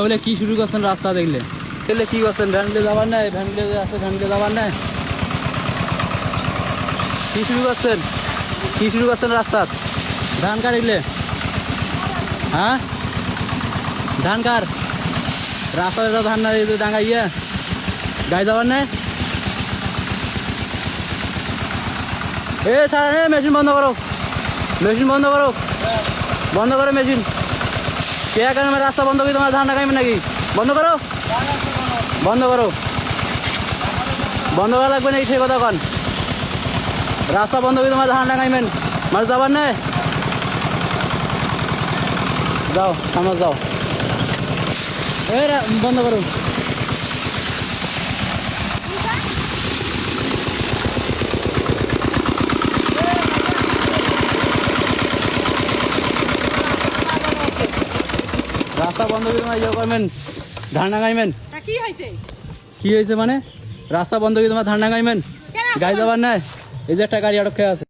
বলে কি শুরু করছেন রাস্তা দেখলে দেখলে কি করছেন? ভ্যানগুলো যাবার নাই, ভ্যানগুলো আছে, ভ্যানগুলো যাবার নাই। কি শুরু করছেন? কি শুরু করছেন রাস্তা? ধান কার এগুলো? হ্যাঁ, ধান কার? রাস্তায় তো ধান না ডাঙ্গা ইয়ে গায়ে যাবার নাই। এ স্যার, মেশিন বন্ধ করো, মেশিন বন্ধ করো, বন্ধ করো মেশিন। কে কারণে রাস্তা বন্ধ করি? তোমার ধান লাগাইবে নাকি? বন্ধ করো, বন্ধ করো, বন্ধ করা লাগবে নাকি? সেই কথা কন। রাস্তা বন্ধ করি তোমার ধান লাগাইবেন, মাছ যাবার নাই। যাও সামনে যাও, এই বন্ধ করো। রাস্তা বন্ধ করে তোমার ইয়ে করবেন, ধান লাগাইবেন। কি হয়েছে মানে? রাস্তা বন্ধ করে তোমার ধান লাগাইবেন, গাড়ি যাবার নাই। এই যে একটা গাড়ি আটক খেয়ে আছে।